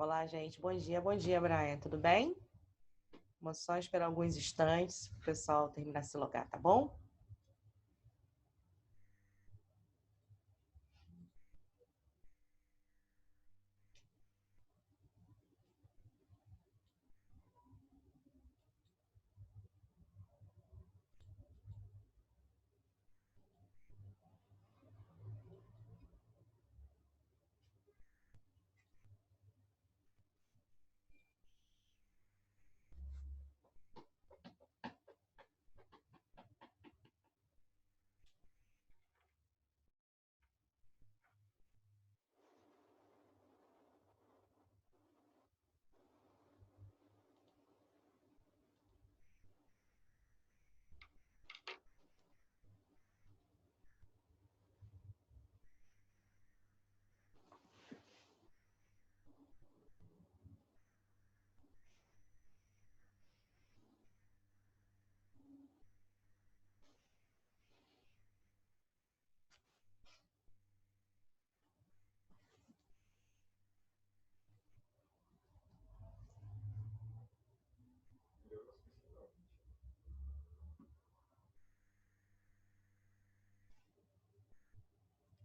Olá, gente. Bom dia, Brian. Tudo bem? Vamos só esperar alguns instantes para o pessoal terminar de se logar, tá bom?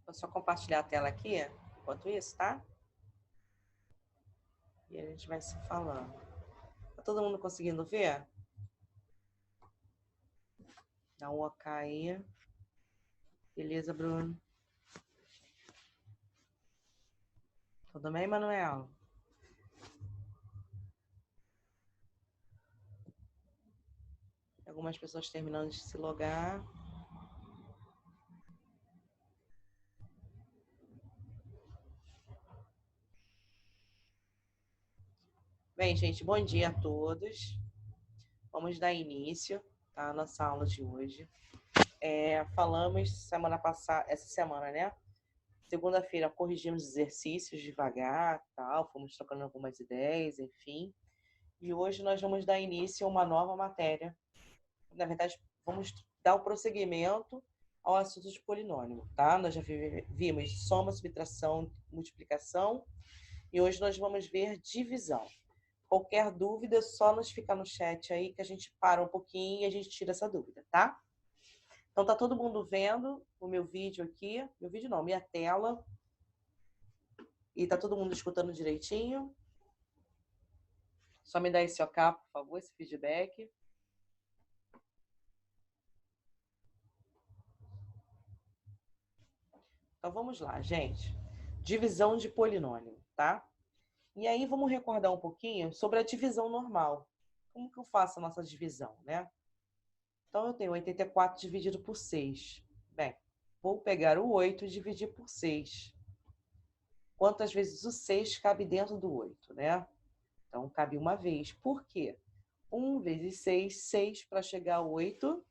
Vou só compartilhar a tela aqui, enquanto isso, tá? E a gente vai se falando. Tá todo mundo conseguindo ver? Dá um ok aí. Beleza, Bruno? Tudo bem, Manuel? Algumas pessoas terminando de se logar. Bem, gente, bom dia a todos. Vamos dar início, tá? À nossa aula de hoje. Falamos semana passada, essa semana, né? Segunda-feira corrigimos exercícios devagar, tal, fomos trocando algumas ideias, enfim. E hoje nós vamos dar início a uma nova matéria. Na verdade, vamos dar o prosseguimento ao assunto de polinômio, tá? Nós já vimos soma, subtração, multiplicação e hoje nós vamos ver divisão. Qualquer dúvida, é só nos ficar no chat aí que a gente para um pouquinho e a gente tira essa dúvida, tá? Então tá todo mundo vendo o meu vídeo aqui, meu vídeo não, minha tela. E tá todo mundo escutando direitinho? Só me dá esse OK, por favor, esse feedback. Então vamos lá, gente. Divisão de polinômio, tá? E aí vamos recordar um pouquinho sobre a divisão normal. Como que eu faço a nossa divisão, né? Então eu tenho 84 dividido por 6. Bem, vou pegar o 8 e dividir por 6. Quantas vezes o 6 cabe dentro do 8, né? Então cabe uma vez. Por quê? 1 vezes 6, 6 para chegar a 8,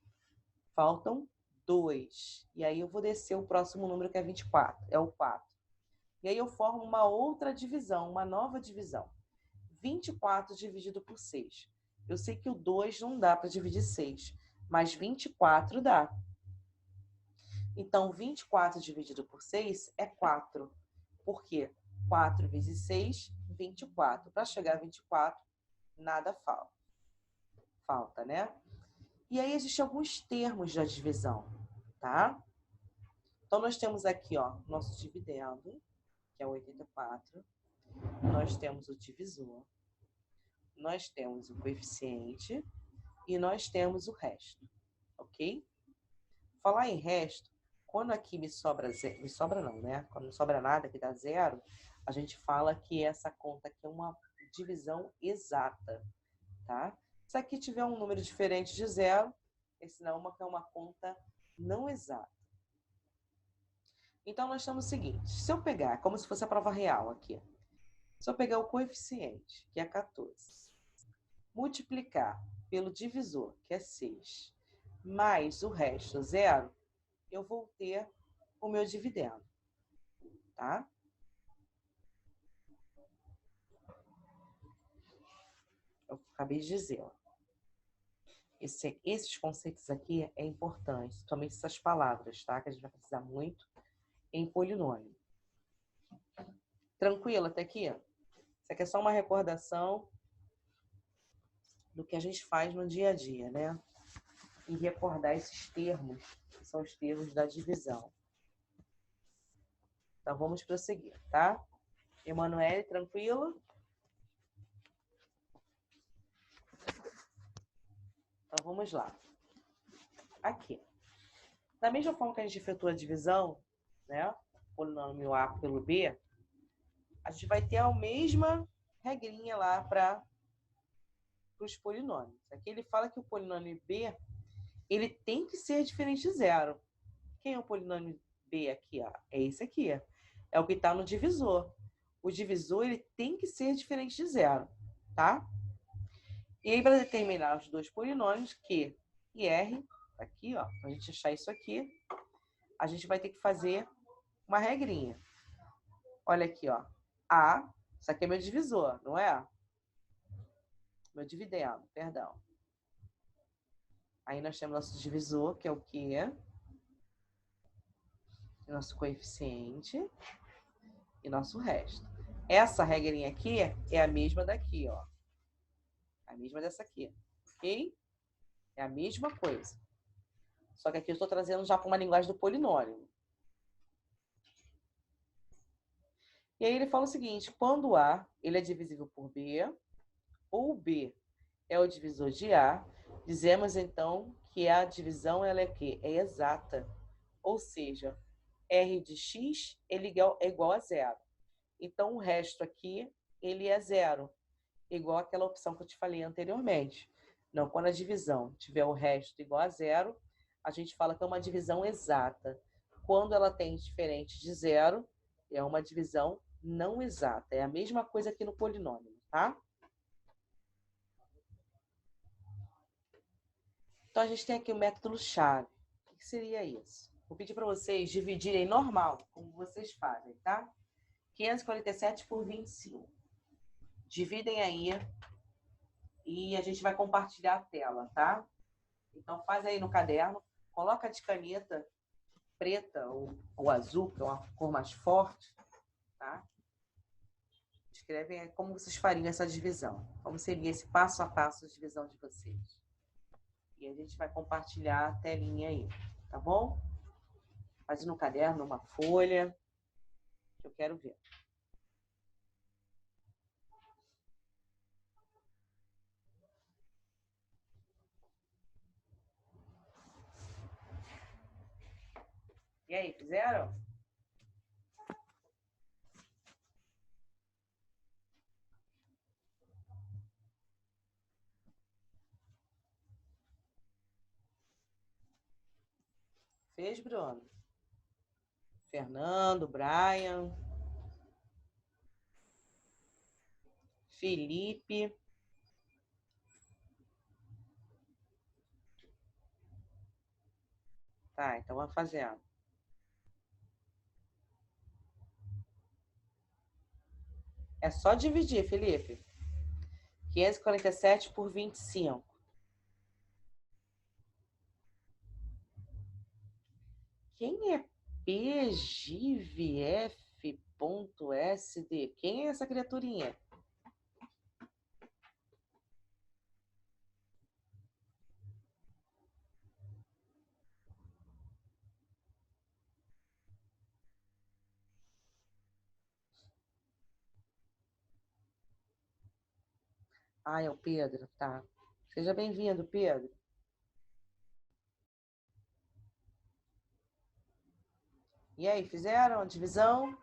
faltam 2. E aí eu vou descer o próximo número, que é 24, é o 4. E aí eu formo uma outra divisão, uma nova divisão. 24 dividido por 6. Eu sei que o 2 não dá para dividir 6, mas 24 dá. Então, 24 dividido por 6 é 4. Por quê? 4 vezes 6, 24. Para chegar a 24, nada falta, né? E aí existem alguns termos da divisão, tá? Então, nós temos aqui, ó, nosso dividendo, que é 84. Nós temos o divisor. Nós temos o coeficiente. E nós temos o resto, ok? Falar em resto, quando aqui me sobra zero, me sobra não, né? Quando não sobra nada, que dá zero, a gente fala que essa conta aqui é uma divisão exata, tá? Se aqui tiver um número diferente de zero, esse não é uma conta não exata. Então, nós temos o seguinte, se eu pegar, como se fosse a prova real aqui, se eu pegar o coeficiente, que é 14, multiplicar pelo divisor, que é 6, mais o resto, zero, eu vou ter o meu dividendo, tá? Eu acabei de dizer, ó. Esses conceitos aqui é importante, somente essas palavras, tá? Que a gente vai precisar muito em polinômio. Tranquilo até aqui? Isso aqui é só uma recordação do que a gente faz no dia a dia, né? E recordar esses termos, que são os termos da divisão. Então, vamos prosseguir, tá? Emanuele, tranquilo? Então, vamos lá. Aqui. Da mesma forma que a gente efetua a divisão, né? Polinômio A pelo B, a gente vai ter a mesma regrinha lá para os polinômios. Aqui ele fala que o polinômio B, ele tem que ser diferente de zero. Quem é o polinômio B aqui? Ó? É esse aqui. É o que está no divisor. O divisor, ele tem que ser diferente de zero, tá? E aí, para determinar os dois polinômios, Q e R, aqui, ó, para a gente achar isso aqui, a gente vai ter que fazer uma regrinha. Olha aqui, ó. A, isso aqui é meu divisor, não é? Meu dividendo, perdão. Aí nós temos nosso divisor, que é o Q, nosso coeficiente e nosso resto. Essa regrinha aqui é a mesma daqui, ó. A mesma dessa aqui, ok? É a mesma coisa. Só que aqui eu estou trazendo já para uma linguagem do polinômio. E aí ele fala o seguinte, quando A ele é divisível por B, ou B é o divisor de A, dizemos então que a divisão ela é o quê? É exata. Ou seja, R de X ele é igual a zero. Então o resto aqui ele é zero, igual aquela opção que eu te falei anteriormente. Não, quando a divisão tiver o resto igual a zero, a gente fala que é uma divisão exata. Quando ela tem diferente de zero, é uma divisão não exata. É a mesma coisa aqui no polinômio, tá? Então, a gente tem aqui o método-chave. O que seria isso? Vou pedir para vocês dividirem normal, como vocês fazem, tá? 547 por 25. Dividem aí e a gente vai compartilhar a tela, tá? Então, faz aí no caderno, coloca de caneta preta ou azul, que é uma cor mais forte, tá? Escrevem como vocês fariam essa divisão. Como seria esse passo a passo de divisão de vocês. E a gente vai compartilhar a telinha aí, tá bom? Faz no caderno, uma folha, que eu quero ver. E aí, fizeram? Fez, Bruno? Fernando, Brian, Felipe. Tá, então vamos fazendo. É só dividir, Felipe. 547 por 25. Quem é PGVF.SD? Quem é essa criaturinha? Ah, é o Pedro, tá. Seja bem-vindo, Pedro. E aí, fizeram a divisão?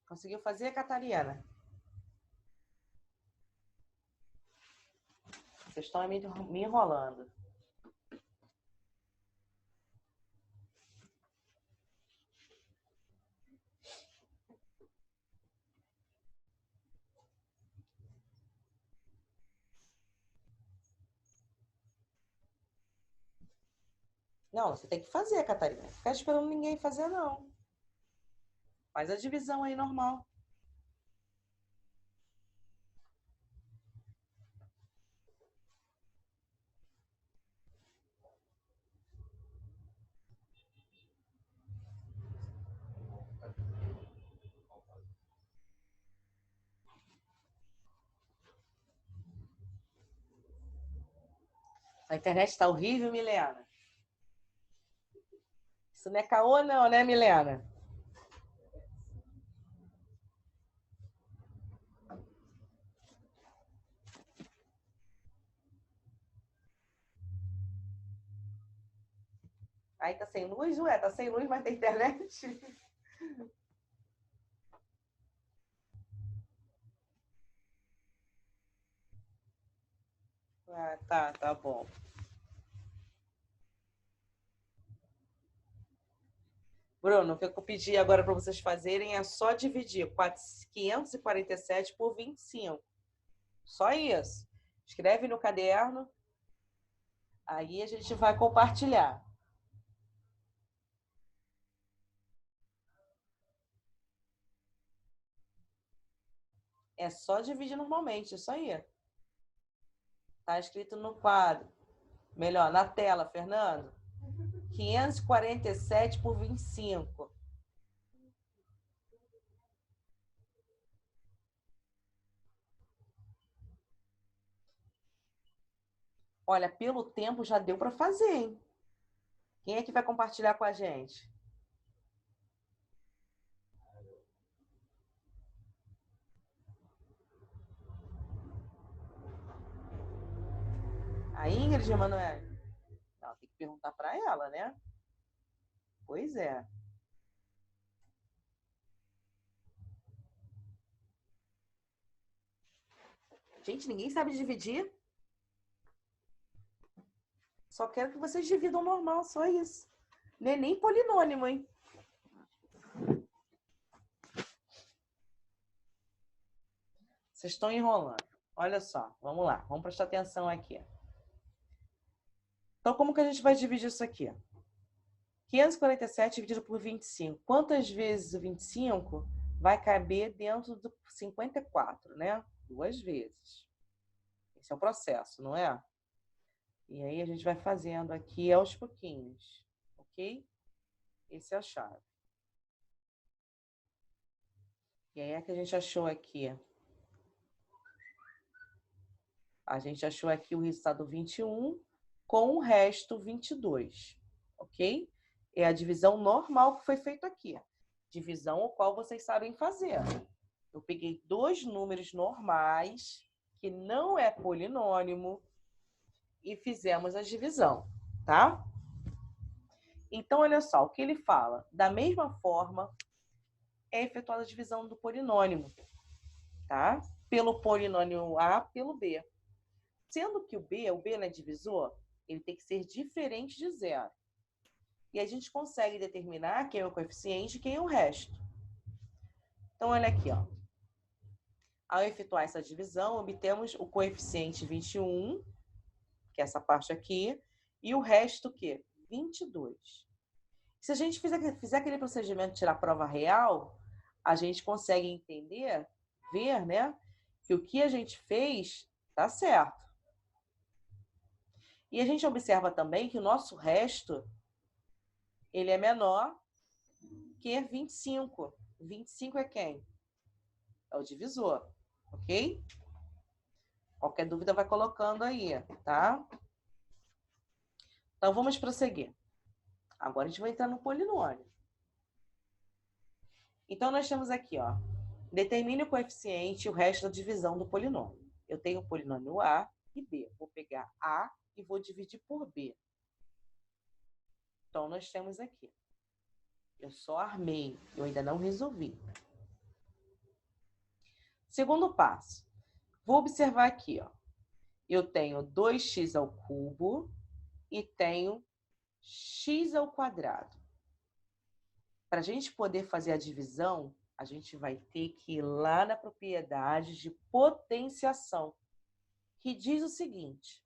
Conseguiu fazer, Catarina? Vocês estão me enrolando. Não, você tem que fazer, Catarina. Não ficar esperando ninguém fazer, não. Faz a divisão aí normal. A internet tá horrível, Milena. Isso não é caô não, né, Milena? Aí tá sem luz? Ué, tá sem luz, mas tem internet? Ah, tá bom. Bruno, o que eu pedi agora para vocês fazerem é só dividir 547 por 25. Só isso. Escreve no caderno, aí a gente vai compartilhar. É só dividir normalmente, isso aí. Tá escrito no quadro. Melhor, na tela, Fernando. 547 por 25. Olha, pelo tempo já deu para fazer, hein? Quem é que vai compartilhar com a gente? A Ingrid Emanuele? Não, tem que perguntar para ela, né? Pois é. Gente, ninguém sabe dividir. Só quero que vocês dividam normal, só isso. Não é nem polinônimo, hein? Vocês estão enrolando. Olha só, vamos lá. Vamos prestar atenção aqui. Então, como que a gente vai dividir isso aqui? 547 dividido por 25. Quantas vezes o 25 vai caber dentro do 54, né? 2 vezes. Esse é o processo, não é? E aí a gente vai fazendo aqui aos pouquinhos, ok? Essa é a chave. E aí é que a gente achou aqui. A gente achou aqui o resultado 21 com o resto 22, ok? É a divisão normal que foi feita aqui. Divisão o qual vocês sabem fazer. Eu peguei 2 números normais, que não é polinônimo, e fizemos a divisão, tá? Então, olha só, o que ele fala. Da mesma forma, é efetuada a divisão do polinônimo, tá? Pelo polinômio A, pelo B. Sendo que o B não é divisor, ele tem que ser diferente de zero. E a gente consegue determinar quem é o coeficiente e quem é o resto. Então, olha aqui, ó. Ao efetuar essa divisão, obtemos o coeficiente 21, que é essa parte aqui, e o resto, o quê? 22. Se a gente fizer aquele procedimento de tirar a prova real, a gente consegue entender, ver, né, que o que a gente fez está certo. E a gente observa também que o nosso resto, ele é menor que 25. 25 é quem? É o divisor, ok? Qualquer dúvida vai colocando aí, tá? Então, vamos prosseguir. Agora a gente vai entrar no polinômio. Então, nós temos aqui, ó. Determine o coeficiente e o resto da divisão do polinômio. Eu tenho o polinômio A e B. Vou pegar A e vou dividir por B. Então, nós temos aqui. Eu só armei, eu ainda não resolvi. Segundo passo. Vou observar aqui, ó. Eu tenho 2x ao cubo e tenho x ao quadrado. Para a gente poder fazer a divisão, a gente vai ter que ir lá na propriedade de potenciação, que diz o seguinte.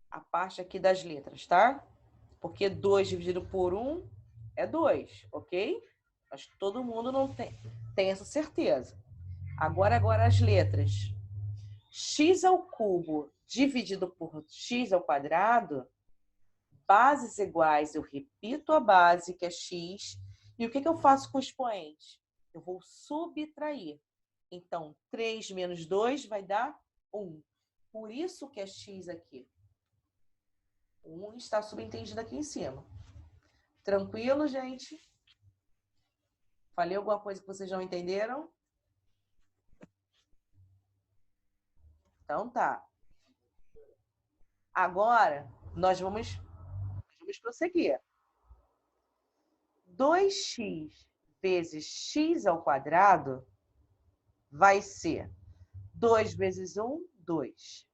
A parte aqui das letras, tá? Porque 2 dividido por 1 é 2, ok? Mas todo mundo não tem essa certeza. Agora as letras. X ao cubo dividido por x ao quadrado, bases iguais, eu repito a base, que é x, e o que eu faço com o expoente? Eu vou subtrair. Então, 3 menos 2 vai dar 1. Por isso que é x aqui. 1 está subentendido aqui em cima. Tranquilo, gente? Falei alguma coisa que vocês não entenderam? Então tá. Agora, nós vamos prosseguir. 2x vezes x ao quadrado vai ser 2 vezes 1, 2.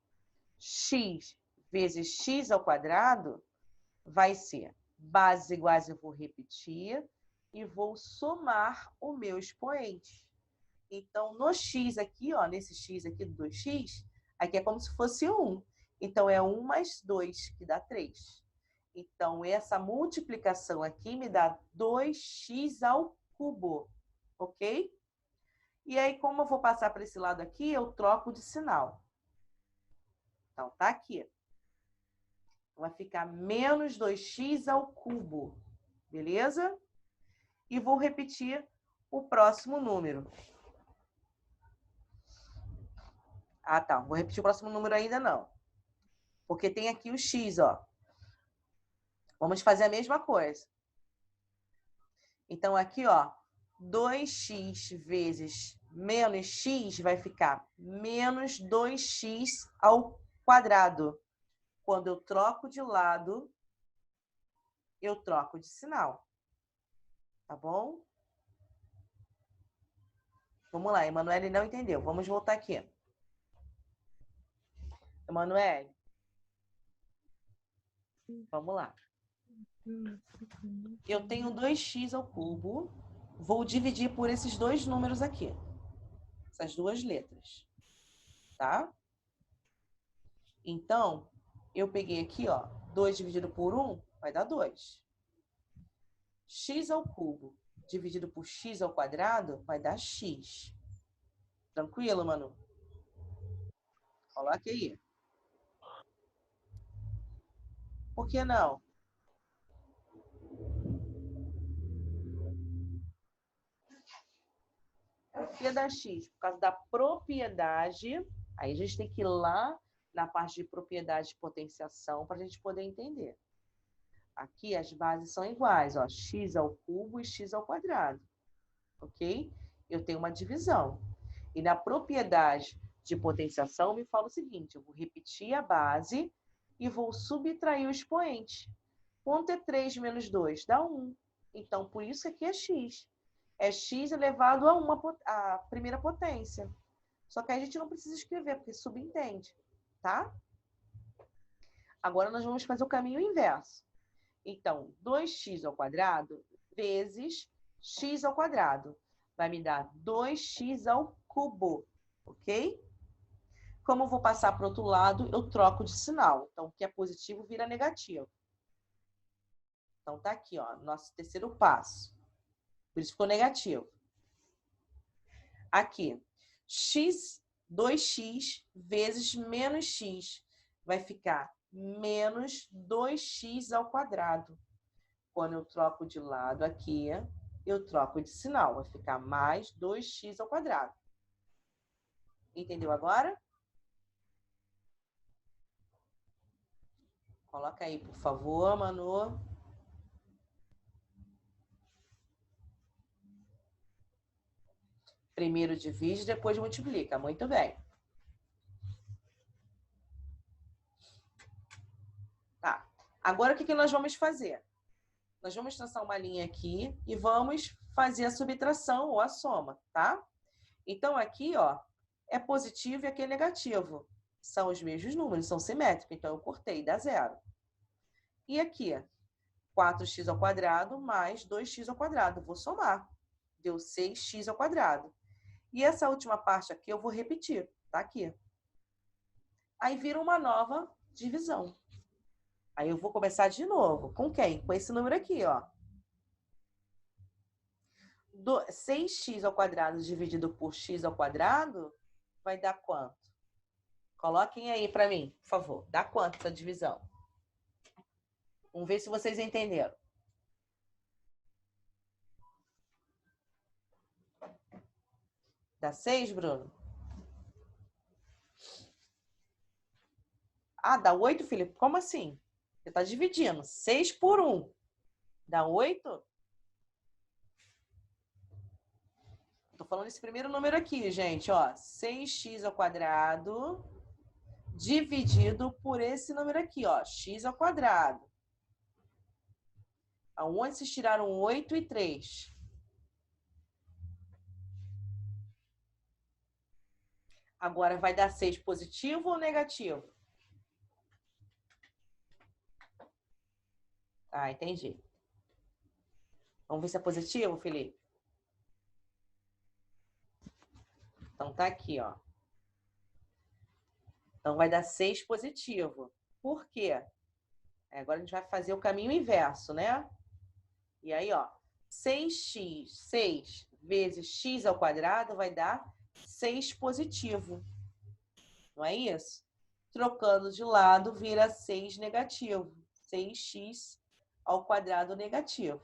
X vezes x ao quadrado vai ser bases iguais, eu vou repetir e vou somar o meu expoente. Então, no x aqui, ó, nesse x aqui do 2x, aqui é como se fosse 1. Então, é 1 mais 2, que dá 3. Então, essa multiplicação aqui me dá 2x ao cubo, ok? E aí, como eu vou passar para esse lado aqui, eu troco de sinal. Então, tá aqui. Vai ficar menos 2x ao cubo, beleza? E vou repetir o próximo número. Ah, tá. Vou repetir o próximo número ainda não. Porque tem aqui o x, ó. Vamos fazer a mesma coisa. Então, aqui, ó, 2x vezes menos x vai ficar menos 2x ao quadrado. Quando eu troco de lado, eu troco de sinal. Tá bom? Vamos lá, Emanuele não entendeu. Vamos voltar aqui. Emanuele. Vamos lá. Eu tenho 2x ao cubo. Vou dividir por esses dois números aqui. Essas duas letras. Tá? Então, eu peguei aqui, ó. 2 dividido por 1 vai dar 2. X ao cubo dividido por x ao quadrado vai dar x. Tranquilo, Manu? Coloque aí. Por que não? Por que dá x? Por causa da propriedade. Aí a gente tem que ir lá na parte de propriedade de potenciação para a gente poder entender. Aqui as bases são iguais, ó, x ao cubo e x ao quadrado, ok? Eu tenho uma divisão. E na propriedade de potenciação me fala o seguinte, eu vou repetir a base e vou subtrair o expoente. Quanto é 3 menos 2? Dá 1. Então, por isso aqui é x. É x elevado a primeira potência. Só que aí a gente não precisa escrever, porque subentende, tá? Agora nós vamos fazer o caminho inverso. Então, 2x ao quadrado vezes x ao quadrado. Vai me dar 2x ao cubo, ok? Como eu vou passar para o outro lado, eu troco de sinal. Então, o que é positivo vira negativo. Então, tá aqui, ó, nosso terceiro passo. Por isso ficou negativo. Aqui, 2x vezes menos x vai ficar menos 2x ao quadrado. Quando eu troco de lado aqui, eu troco de sinal. Vai ficar mais 2x ao quadrado. Entendeu agora? Coloca aí, por favor, Manu. Primeiro divide, depois multiplica. Muito bem. Tá. Agora, o que nós vamos fazer? Nós vamos traçar uma linha aqui e vamos fazer a subtração ou a soma, tá? Então, aqui, ó, é positivo e aqui é negativo. São os mesmos números, são simétricos. Então, eu cortei, dá 0. E aqui, 4x ao quadrado mais 2x ao quadrado. Vou somar. Deu 6x ao quadrado. E essa última parte aqui eu vou repetir, tá aqui. Aí vira uma nova divisão. Aí eu vou começar de novo. Com quem? Com esse número aqui, ó. 6x ao quadrado dividido por x ao quadrado vai dar quanto? Coloquem aí para mim, por favor. Dá quanto essa divisão? Vamos ver se vocês entenderam. Dá 6, Bruno? Ah, dá 8, Felipe? Como assim? Você está dividindo. 6 por 1 dá 8. Estou falando esse primeiro número aqui, gente. Ó, 6x ao quadrado dividido por esse número aqui, ó, x ao quadrado. Aonde se tiraram 8 e 3? Agora vai dar 6 positivo ou negativo? Ah, entendi. Vamos ver se é positivo, Felipe? Então tá aqui, ó. Então vai dar 6 positivo. Por quê? Agora a gente vai fazer o caminho inverso, né? E aí, ó, 6x, 6 vezes x ao quadrado vai dar 6 positivo. Não é isso? Trocando de lado, vira 6 negativo. 6x ao quadrado negativo.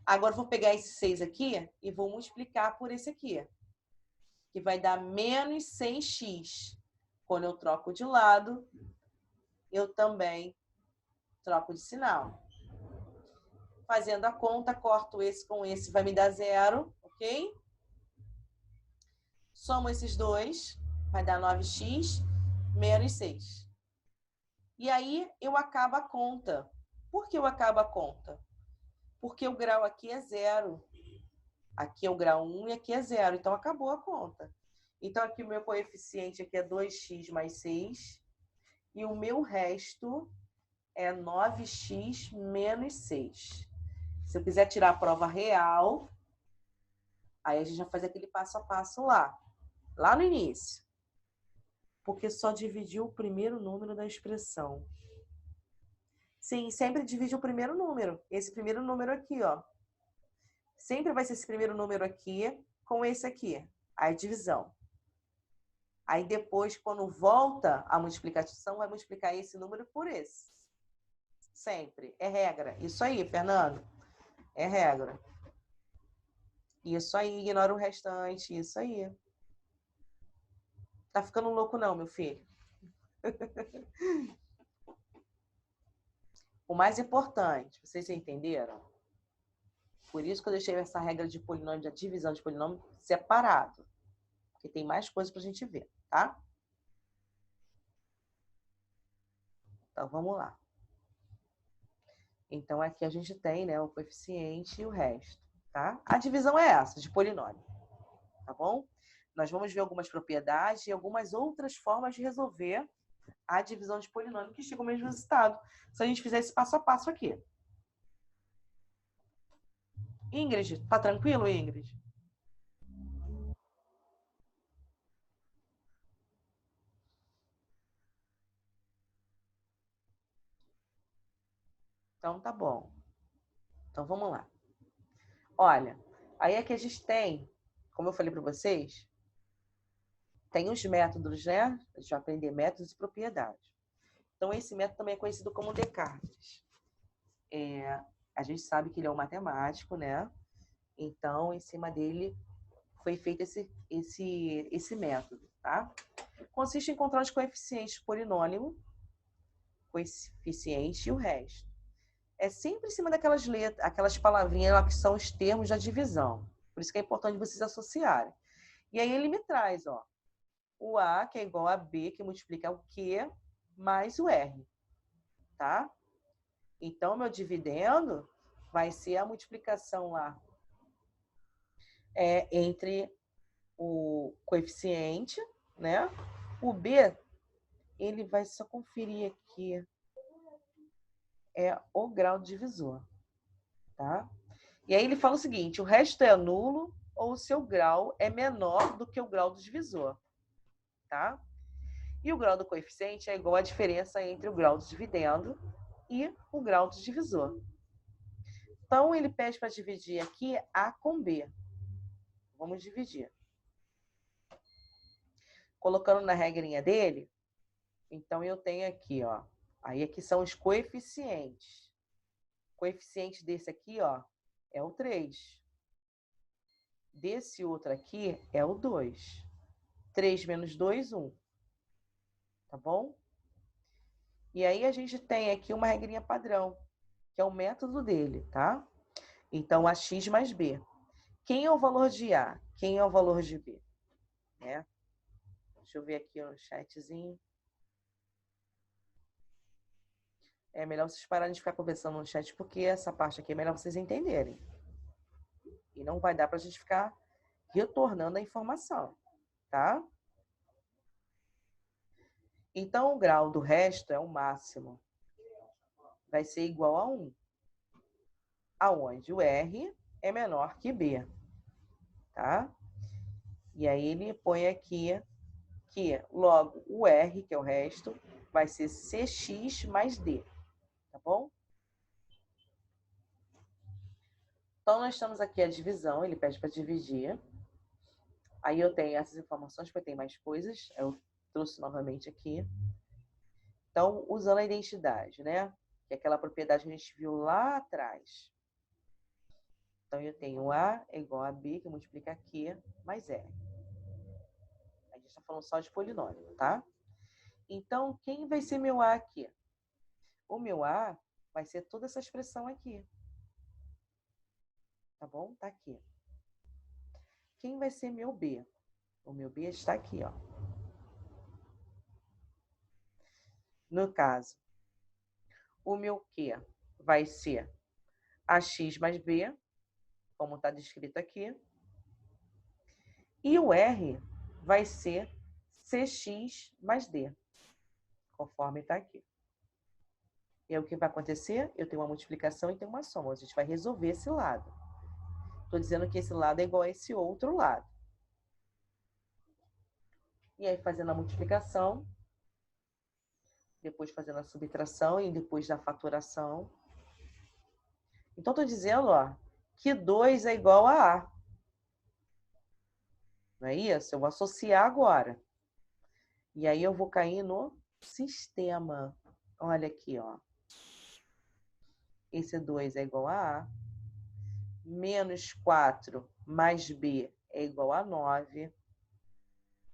Agora, eu vou pegar esse 6 aqui e vou multiplicar por esse aqui, que vai dar menos 6x. Quando eu troco de lado, eu também troco de sinal. Fazendo a conta, corto esse com esse, vai me dar 0, ok? Somo esses dois, vai dar 9x menos 6. E aí, eu acabo a conta. Por que eu acabo a conta? Porque o grau aqui é 0. Aqui é o grau 1 e aqui é 0. Então, acabou a conta. Então, aqui o meu coeficiente aqui é 2x mais 6. E o meu resto é 9x menos 6. Se eu quiser tirar a prova real, aí a gente já faz aquele passo a passo lá no início. Porque só dividiu o primeiro número da expressão. Sim, sempre divide o primeiro número. Esse primeiro número aqui, ó. Sempre vai ser esse primeiro número aqui com esse aqui. A divisão. Aí depois, quando volta a multiplicação, vai multiplicar esse número por esse. Sempre. É regra. Isso aí, Fernando. É regra. Isso aí, ignora o restante. Isso aí. Tá ficando louco não, meu filho. O mais importante, vocês entenderam? Por isso que eu deixei essa regra de polinômio, de divisão de polinômio separado. Porque tem mais coisas pra gente ver, tá? Então, vamos lá. Então, aqui a gente tem, né, o coeficiente e o resto, tá? A divisão é essa, de polinômio, tá bom? Nós vamos ver algumas propriedades e algumas outras formas de resolver a divisão de polinômio que chega ao mesmo resultado, se a gente fizer esse passo a passo aqui. Ingrid, tá tranquilo, Ingrid? Então, tá bom. Então, vamos lá. Olha, aí é que a gente tem, como eu falei para vocês, tem os métodos, né? A gente vai aprender métodos e propriedades. Então, esse método também é conhecido como Descartes. A gente sabe que ele é um matemático, né? Então, em cima dele foi feito esse método, tá? Consiste em encontrar os coeficientes do polinômio, coeficiente e o resto. É sempre em cima daquelas letras, aquelas palavrinhas lá que são os termos da divisão. Por isso que é importante vocês associarem. E aí ele me traz, ó, o A, que é igual a B, que multiplica o Q, mais o R, tá? Então, meu dividendo vai ser a multiplicação lá entre o coeficiente, né? O B, ele vai só conferir aqui, é o grau divisor, tá? E aí ele fala o seguinte, o resto é nulo ou o seu grau é menor do que o grau do divisor, tá? E o grau do coeficiente é igual à diferença entre o grau do dividendo e o grau do divisor. Então, ele pede para dividir aqui A com B. Vamos dividir. Colocando na regrinha dele, então eu tenho aqui, ó. Aí aqui são os coeficientes. O coeficiente desse aqui, ó, é o 3. Desse outro aqui é o 2. 3 menos 2, 1. Tá bom? E aí a gente tem aqui uma regrinha padrão, que é o método dele, tá? Então, AX mais B. Quem é o valor de A? Quem é o valor de B? Né? Deixa eu ver aqui no chatzinho. É melhor vocês pararem de ficar conversando no chat, porque essa parte aqui é melhor vocês entenderem. E não vai dar para a gente ficar retornando a informação, tá? Então, o grau do resto é o máximo. Vai ser igual a 1. Aonde o R é menor que B, tá? E aí ele põe aqui que logo o R, que é o resto, vai ser CX mais D, tá bom? Então, nós estamos aqui a divisão, ele pede para dividir. Aí eu tenho essas informações, porque tem mais coisas, eu trouxe novamente aqui. Então, usando a identidade, né? Que é aquela propriedade que a gente viu lá atrás. Então, eu tenho A é igual a B, que multiplica Q mais R. A gente está falando só de polinômio, tá? Então, quem vai ser meu A aqui? O meu A vai ser toda essa expressão aqui. Tá bom? Tá aqui. Quem vai ser meu B? O meu B está aqui, ó. No caso, o meu Q vai ser AX mais B, como está descrito aqui. E o R vai ser CX mais D, conforme está aqui. E aí o que vai acontecer? Eu tenho uma multiplicação e tenho uma soma. A gente vai resolver esse lado. Estou dizendo que esse lado é igual a esse outro lado. E aí, fazendo a multiplicação, depois fazendo a subtração e depois da faturação. Então, estou dizendo, ó, que 2 é igual a A. Não é isso? Eu vou associar agora. E aí eu vou cair no sistema. Olha aqui, ó. Esse 2 é igual a A. Menos 4 mais B é igual a 9.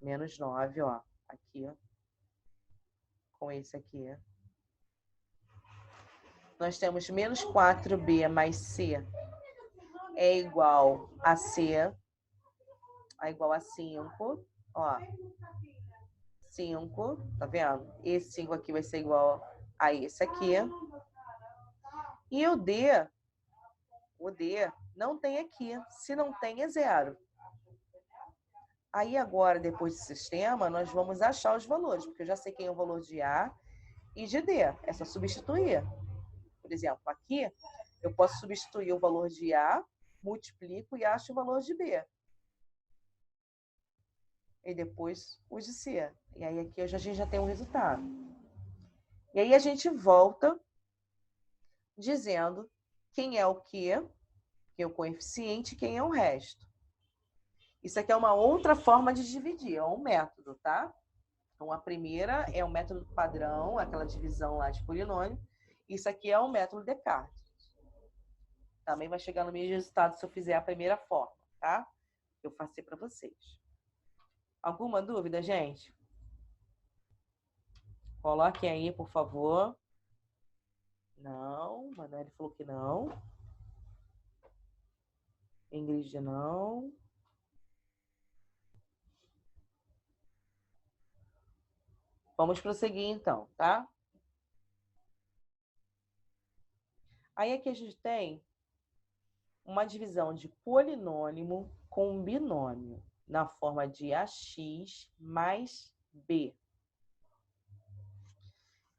Menos 9, ó. Aqui, ó. Com esse aqui. Nós temos menos 4B mais C é igual a C. É igual a 5. Ó. 5, tá vendo? Esse 5 aqui vai ser igual a esse aqui. E o D não tem aqui. Se não tem, é 0. Aí agora, depois do sistema, nós vamos achar os valores, porque eu já sei quem é o valor de A e de D. É só substituir. Por exemplo, aqui eu posso substituir o valor de A, multiplico e acho o valor de B. E depois o de C. E aí aqui a gente já tem um resultado. E aí a gente volta dizendo quem é o quê, quem é o coeficiente e quem é o resto. Isso aqui é uma outra forma de dividir, é um método, tá? Então, a primeira é o método padrão, aquela divisão lá de polinômio. Isso aqui é o método Descartes. Também vai chegar no mesmo resultado se eu fizer a primeira forma, tá? Eu passei para vocês. Alguma dúvida, gente? Coloquem aí, por favor. Não, Manoel falou que não. Ingrid, não. Vamos prosseguir, então, tá? Aí aqui a gente tem uma divisão de polinômio com binômio, na forma de AX mais B.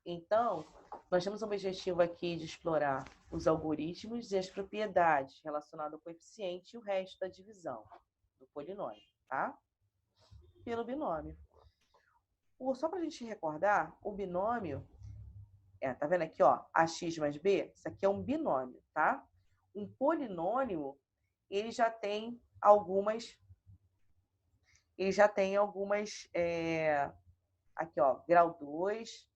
Então, nós temos um objetivo aqui de explorar os algoritmos e as propriedades relacionadas ao coeficiente e o resto da divisão do polinômio, tá? Pelo binômio. Só para a gente recordar, o binômio, tá vendo aqui, ó, AX mais B? Isso aqui é um binômio, tá? Um polinômio, ele já tem algumas, aqui, ó, grau 2,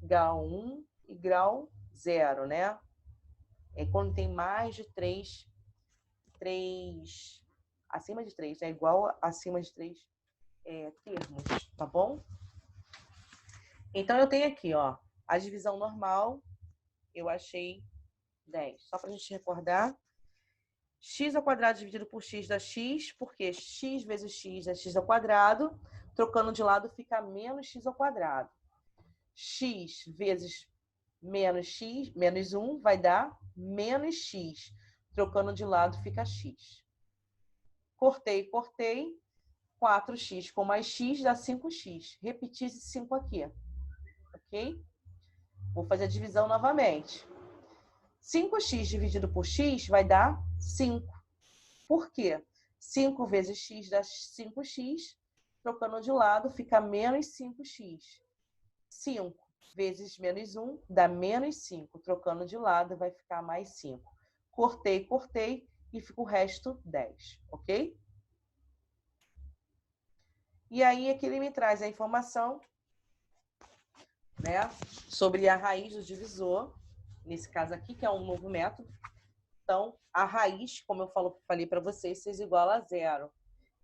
grau 1 e grau 0, né? É quando tem mais de 3, acima de 3, né? Igual acima de 3 termos, tá bom? Então, eu tenho aqui, ó, A divisão normal, eu achei 10. Só para a gente recordar. X ao quadrado dividido por x dá x, porque x vezes x é x ao quadrado. Trocando de lado fica menos x ao quadrado. X vezes menos x, menos 1, vai dar menos x. Trocando de lado fica x. Cortei, cortei. 4x com mais x dá 5x. Repetir esse 5 aqui. Ok? Vou fazer a divisão novamente. 5x dividido por x vai dar 5. Por quê? 5 vezes x dá 5x. Trocando de lado fica menos 5x. 5 vezes menos 1 dá menos 5. Trocando de lado vai ficar mais 5. Cortei, cortei e fica o resto 10. Ok? E aí aqui ele me traz a informação, né, sobre a raiz do divisor, nesse caso aqui, que é um novo método. Então, a raiz, como eu falei para vocês, 6 igual a 0.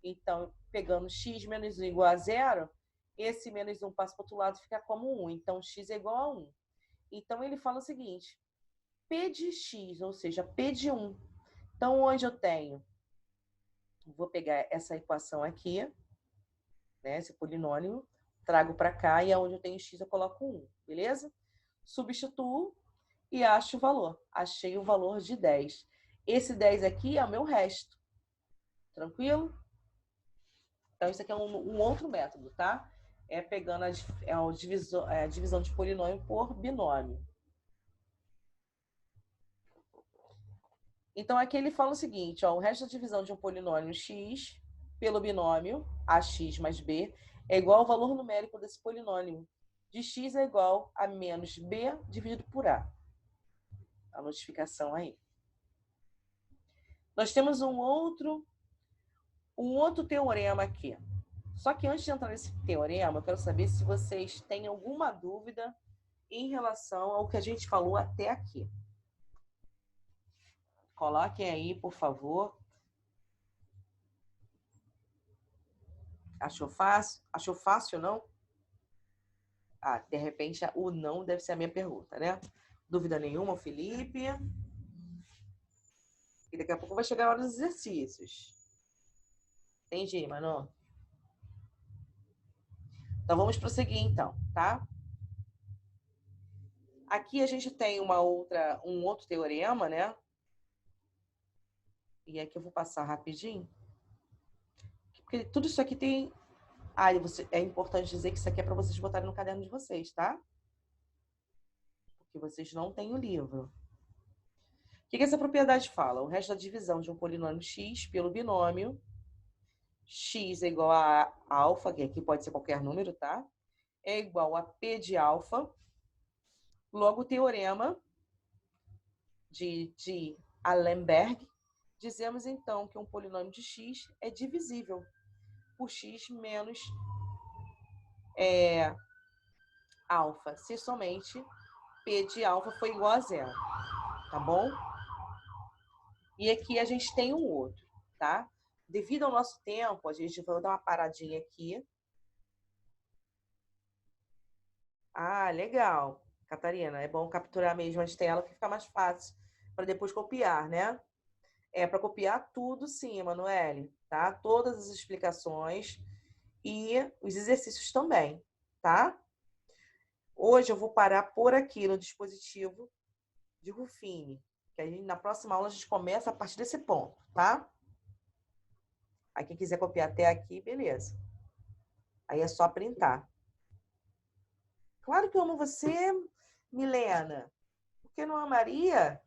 Então, pegando x menos 1 igual a 0, esse menos 1 passa para o outro lado e fica como 1. Então, x é igual a 1. Então, ele fala o seguinte, P de x, ou seja, P de 1. Então, onde eu tenho? Vou pegar essa equação aqui, né, esse polinômio, trago para cá e aonde eu tenho x eu coloco 1, beleza? Substituo e acho o valor. Achei o valor de 10. Esse 10 aqui é o meu resto. Tranquilo? Então, isso aqui é um outro método, tá? É pegando a divisão de polinômio por binômio. Então, aqui ele fala o seguinte, ó, o resto da divisão de um polinômio x pelo binômio ax mais b é igual ao valor numérico desse polinômio. De x é igual a menos b dividido por a. A notificação aí. Nós temos um outro teorema aqui. Só que antes de entrar nesse teorema, eu quero saber se vocês têm alguma dúvida em relação ao que a gente falou até aqui. Coloquem aí, por favor. Achou fácil? Achou fácil, não? Ah, de repente, o não deve ser a minha pergunta, né? Dúvida nenhuma, Felipe? E daqui a pouco vai chegar a hora dos exercícios. Entendi, Manu? Então, vamos prosseguir, então, tá? Aqui a gente tem um outro teorema, né? E aqui eu vou passar rapidinho. Porque tudo isso aqui tem... Ah, é importante dizer que isso aqui é para vocês botarem no caderno de vocês, tá? Porque vocês não têm o livro. O que essa propriedade fala? O resto da divisão de um polinômio x pelo binômio x é igual a alfa, que aqui pode ser qualquer número, tá? É igual a p de alfa. Logo, o teorema de Allenberg, dizemos então que um polinômio de x é divisível por x menos alfa, se somente p de alfa for igual a 0, tá bom? E aqui a gente tem um outro, tá? Devido ao nosso tempo, a gente vai dar uma paradinha aqui. Ah, legal, Catarina. É bom capturar mesmo as telas que fica mais fácil para depois copiar, né? É para copiar tudo sim, Emanuele, tá? Todas as explicações e os exercícios também, tá? Hoje eu vou parar por aqui no dispositivo de Ruffini, que aí na próxima aula a gente começa a partir desse ponto, tá? Aí quem quiser copiar até aqui, beleza. Aí é só printar. Claro que eu amo você, Milena. Por que não amaria?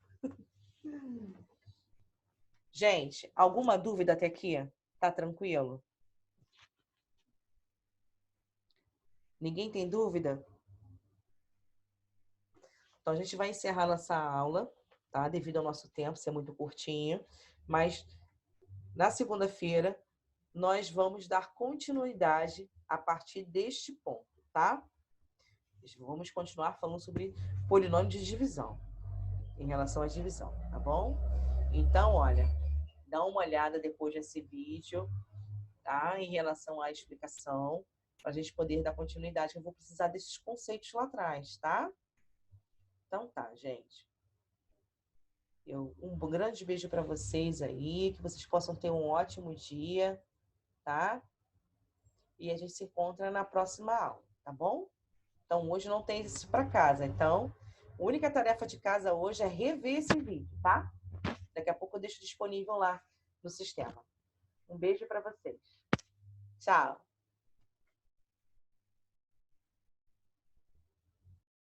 Gente, alguma dúvida até aqui? Tá tranquilo? Ninguém tem dúvida? Então, a gente vai encerrar nossa aula, tá? Devido ao nosso tempo ser muito curtinho. Mas, na segunda-feira, nós vamos dar continuidade a partir deste ponto, tá? Vamos continuar falando sobre polinômio de divisão, em relação à divisão, tá bom? Então, olha, dá uma olhada depois desse vídeo, tá? Em relação à explicação, para a gente poder dar continuidade, eu vou precisar desses conceitos lá atrás, tá? Então tá, gente. Um grande beijo para vocês aí, que vocês possam ter um ótimo dia, tá? E a gente se encontra na próxima aula, tá bom? Então, hoje não tem isso para casa. Então, a única tarefa de casa hoje é rever esse vídeo, tá? Daqui a pouco eu deixo disponível lá no sistema. Um beijo para vocês. Tchau!